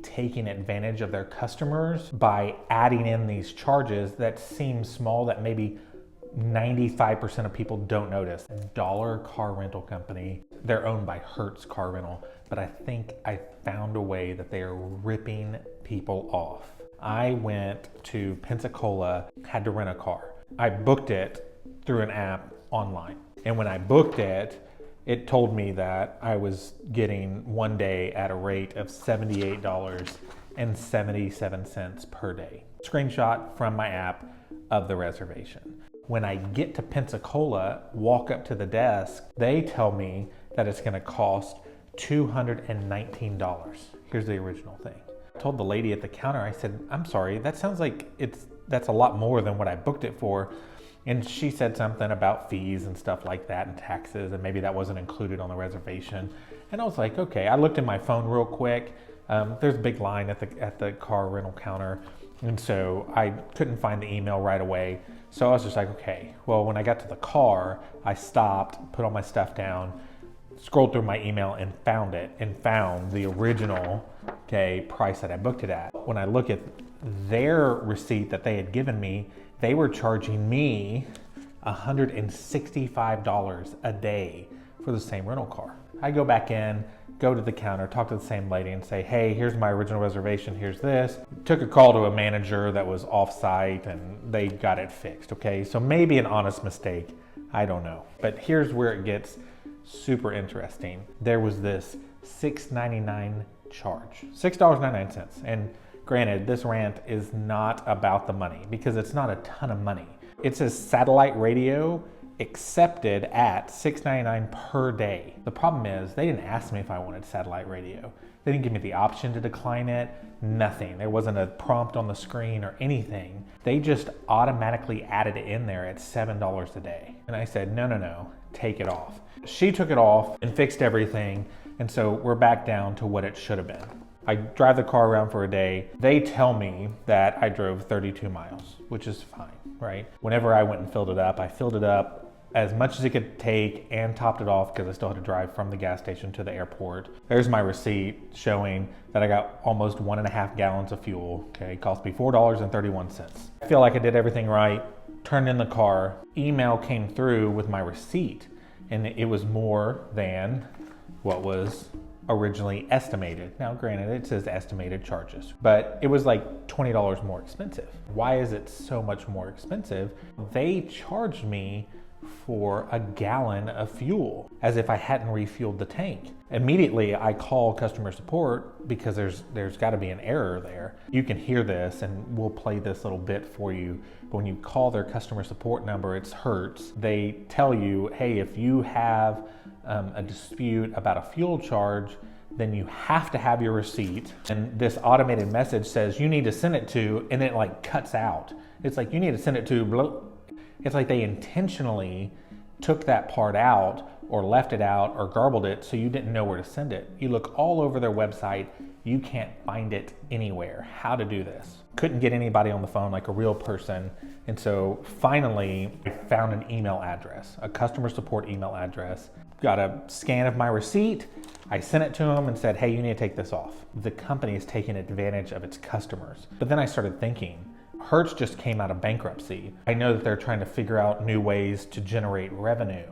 taking advantage of their customers by adding in these charges that seem small, that maybe 95% of people don't notice. Dollar Car Rental Company, they're owned by Hertz Car Rental, but I think I found a way that they are ripping people off. I went to Pensacola, had to rent a car. I booked it through an app online. And when I booked it, it told me that I was getting one day at a rate of $78.77 per day. Screenshot from my app of the reservation. When I get to Pensacola, walk up to the desk, they tell me that it's gonna cost $219. Here's the original thing. I told the lady at the counter, I said, I'm sorry, that sounds like that's a lot more than what I booked it for. And she said something about fees and stuff like that and taxes, and maybe that wasn't included on the reservation. And I was like, okay. I looked in my phone real quick. There's a big line at the car rental counter. And so I couldn't find the email right away. So I was just like, okay. Well, when I got to the car, I stopped, put all my stuff down, scrolled through my email and found it, and found the original, price that I booked it at. When I look at their receipt that they had given me, they were charging me $165 a day for the same rental car. I go back in, go to the counter, talk to the same lady and say, hey, here's my original reservation, here's this. Took a call to a manager that was off-site and they got it fixed, okay? So maybe an honest mistake, I don't know. But here's where it gets super interesting. There was this $6.99 charge, $6.99. And granted, this rant is not about the money because it's not a ton of money. It says satellite radio accepted at $6.99 per day. The problem is they didn't ask me if I wanted satellite radio. They didn't give me the option to decline it, nothing. There wasn't a prompt on the screen or anything. They just automatically added it in there at $7 a day. And I said, no, take it off. She took it off and fixed everything. And so we're back down to what it should have been. I drive the car around for a day. They tell me that I drove 32 miles, which is fine, right? Whenever I went and filled it up, I filled it up as much as it could take and topped it off because I still had to drive from the gas station to the airport. There's my receipt showing that I got almost 1.5 gallons of fuel. It cost me $4.31. I feel like I did everything right, turned in the car, email came through with my receipt, and it was more than what was originally estimated. Now, granted, it says estimated charges, but it was like $20 more expensive. Why is it so much more expensive? They charged me for a gallon of fuel as if I hadn't refueled the tank. Immediately, I call customer support because there's got to be an error there. You can hear this, and we'll play this little bit for you. But when you call their customer support number, it's Hertz. They tell you, hey, if you have a dispute about a fuel charge, then you have to have your receipt. And this automated message says you need to send it to, and it like cuts out. It's like you need to send it to blah. It's like they intentionally took that part out or left it out or garbled it so you didn't know where to send it. You look all over their website, you can't find it anywhere. How to do this. Couldn't get anybody on the phone like a real person. And so finally, I found an email address, a customer support email address. Got a scan of my receipt. I sent it to them and said, hey, you need to take this off. The company is taking advantage of its customers. But then I started thinking, Hertz just came out of bankruptcy. I know that they're trying to figure out new ways to generate revenue.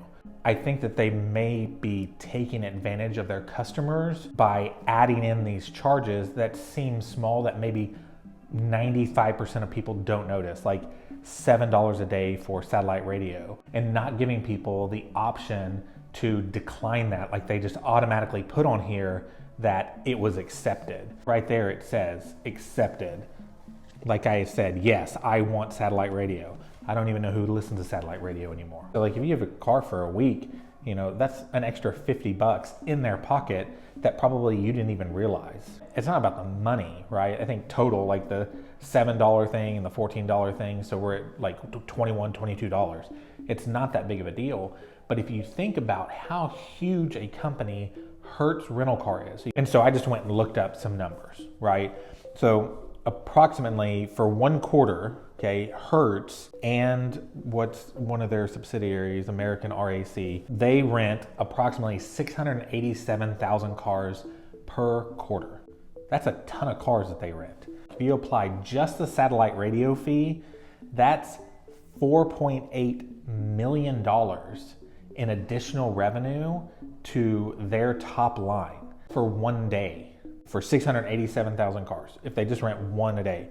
I think that they may be taking advantage of their customers by adding in these charges that seem small, that maybe 95% of people don't notice, like $7 a day for satellite radio, and not giving people the option to decline that. Like they just automatically put on here that it was accepted. Right there it says accepted. Like I said, yes, I want satellite radio. I don't even know who listens to satellite radio anymore. So like if you have a car for a week, that's an extra $50 in their pocket that probably you didn't even realize. It's not about the money, right? I think total, like the $7 thing and the $14 thing, so we're at like $21, $22. It's not that big of a deal. But if you think about how huge a company Hertz Rental Car is, and so I just went and looked up some numbers, right? So approximately for one quarter, Hertz and what's one of their subsidiaries, American RAC, they rent approximately 687,000 cars per quarter. That's a ton of cars that they rent. If you apply just the satellite radio fee, that's $4.8 million in additional revenue to their top line for one day for 687,000 cars if they just rent one a day.